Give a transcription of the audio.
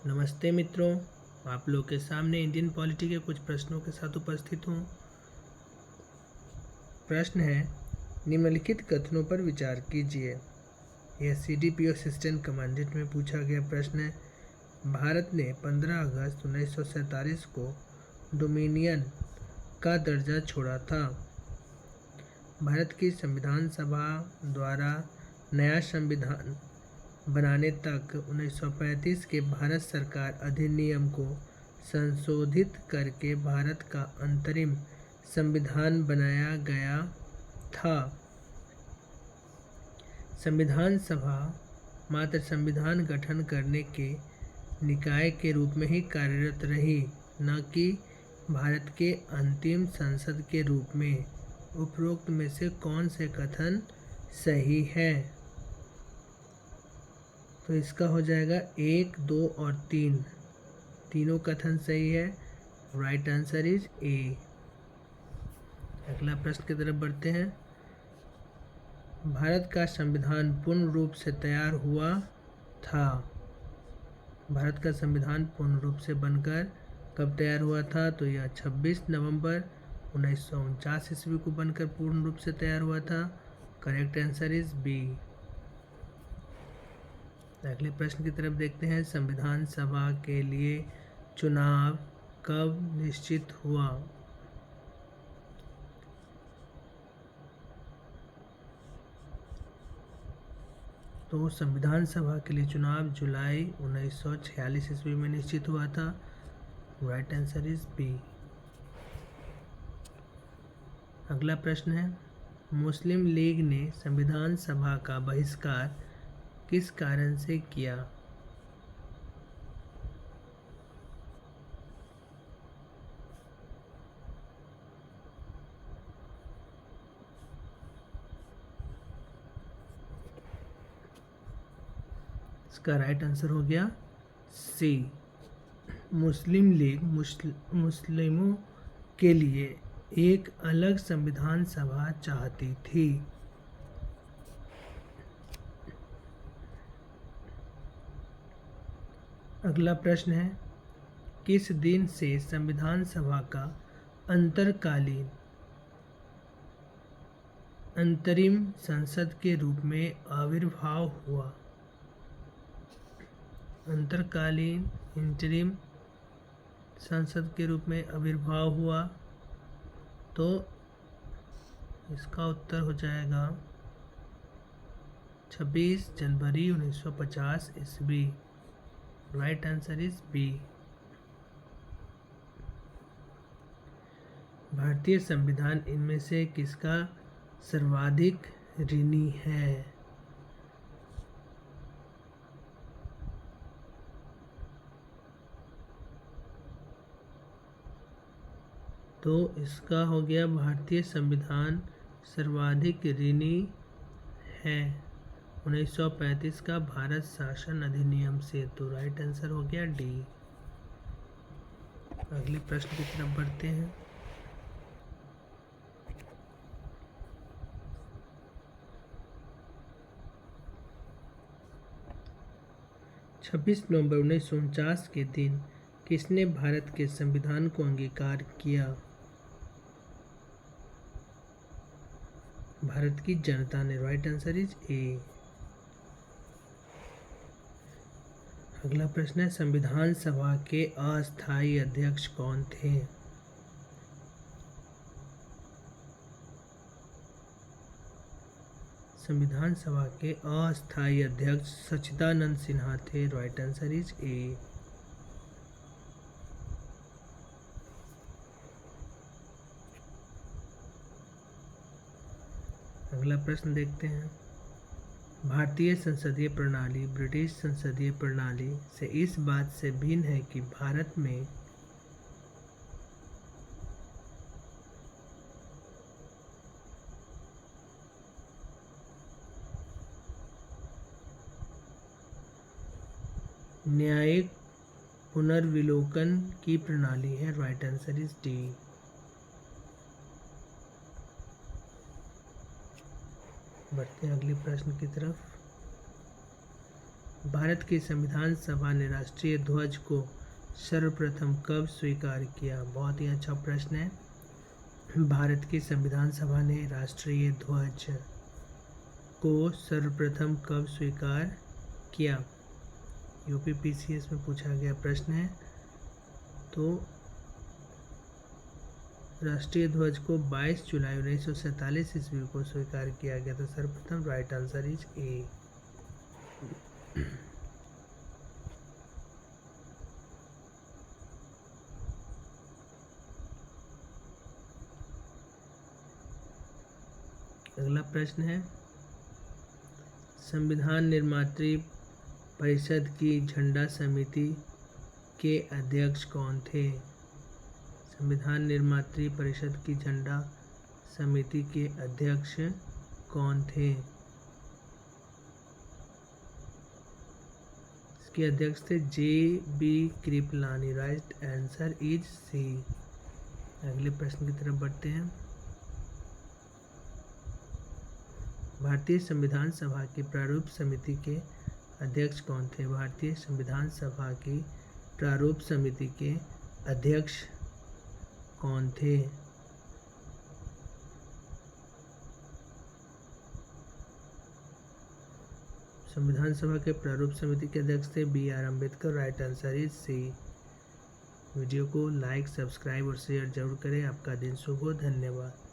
नमस्ते मित्रों, आप लोग के सामने इंडियन पॉलिटी के कुछ प्रश्नों के साथ उपस्थित हूँ। प्रश्न है, निम्नलिखित कथनों पर विचार कीजिए। यह CDPO असिस्टेंट कमांडेंट में पूछा गया प्रश्न है। भारत ने 15 अगस्त 1947 को डोमिनियन का दर्जा छोड़ा था। भारत की संविधान सभा द्वारा नया संविधान बनाने तक 1935 के भारत सरकार अधिनियम को संशोधित करके भारत का अंतरिम संविधान बनाया गया था। संविधान सभा मात्र संविधान गठन करने के निकाय के रूप में ही कार्यरत रही, न कि भारत के अंतिम संसद के रूप में। उपरोक्त में से कौन से कथन सही है? तो इसका हो जाएगा 1, 2 और 3। तीनों कथन सही है। Right answer is a. अगला प्रश्न की तरफ बढ़ते हैं। भारत का संविधान पूर्ण रूप से तैयार हुआ था। भारत का संविधान पूर्ण रूप से बनकर कब तैयार हुआ था? तो यह 26 नवंबर 1949 ईस्वी को बनकर पूर्ण रूप से तैयार हुआ था। Correct answer is B. अगले प्रश्न की तरफ देखते हैं। संविधान सभा के लिए चुनाव कब निश्चित हुआ? तो संविधान सभा के लिए चुनाव जुलाई 1946 ईस्वी में निश्चित हुआ था। Right answer is B. अगला प्रश्न है, मुस्लिम लीग ने संविधान सभा का बहिष्कार किस कारण से किया? इसका राइट आंसर हो गया सी। मुस्लिम लीग मुस्लिमों के लिए एक अलग संविधान सभा चाहती थी। अगला प्रश्न है, किस दिन से संविधान सभा का अंतरकालीन अंतरिम संसद के रूप में आविर्भाव हुआ? अंतरकालीन इंटरिम संसद के रूप में आविर्भाव हुआ, तो इसका उत्तर हो जाएगा 26 जनवरी 1950 ईस्वी। Right answer is B. भारतीय संविधान इनमें से किसका सर्वाधिक ऋणी है? तो इसका हो गया भारतीय संविधान सर्वाधिक ऋणी है 1935 का भारत शासन अधिनियम से। तो राइट आंसर हो गया डी। अगले प्रश्न की तरफ बढ़ते हैं। छब्बीस नवंबर 1949 के दिन किसने भारत के संविधान को अंगीकार किया? भारत की जनता ने। Right answer is a. अगला प्रश्न है, संविधान सभा के अस्थायी अध्यक्ष कौन थे? संविधान सभा के अस्थायी अध्यक्ष सच्चिदानंद सिन्हा थे। Right answer is a. अगला प्रश्न देखते हैं। भारतीय संसदीय प्रणाली ब्रिटिश संसदीय प्रणाली से इस बात से भिन्न है कि भारत में न्यायिक पुनर्विलोकन की प्रणाली है। Right answer is D. बढ़ते हैं अगले प्रश्न की तरफ। भारत की संविधान सभा ने राष्ट्रीय ध्वज को सर्वप्रथम कब स्वीकार किया? बहुत ही अच्छा प्रश्न है। भारत की संविधान सभा ने राष्ट्रीय ध्वज को सर्वप्रथम कब स्वीकार किया? यूपीपीसीएस में पूछा गया प्रश्न है। तो राष्ट्रीय ध्वज को 22 जुलाई 1947 ईस्वी को स्वीकार किया गया था सर्वप्रथम। Right answer is a. अगला प्रश्न है, संविधान निर्मात्री परिषद की झंडा समिति के अध्यक्ष कौन थे? संविधान निर्मात्री परिषद की झंडा समिति के अध्यक्ष कौन थे? इसके अध्यक्ष थे J B. Kripalani. Right answer is C. अगले प्रश्न की तरफ बढ़ते हैं। भारतीय संविधान सभा की प्रारूप समिति के अध्यक्ष कौन थे? भारतीय संविधान सभा की प्रारूप समिति के अध्यक्ष कौन थे? संविधान सभा के प्रारूप समिति के अध्यक्ष थे B R. Ambedkar. Right answer is C. Video को लाइक, सब्सक्राइब और शेयर जरूर करें। आपका दिन शुभ हो। धन्यवाद।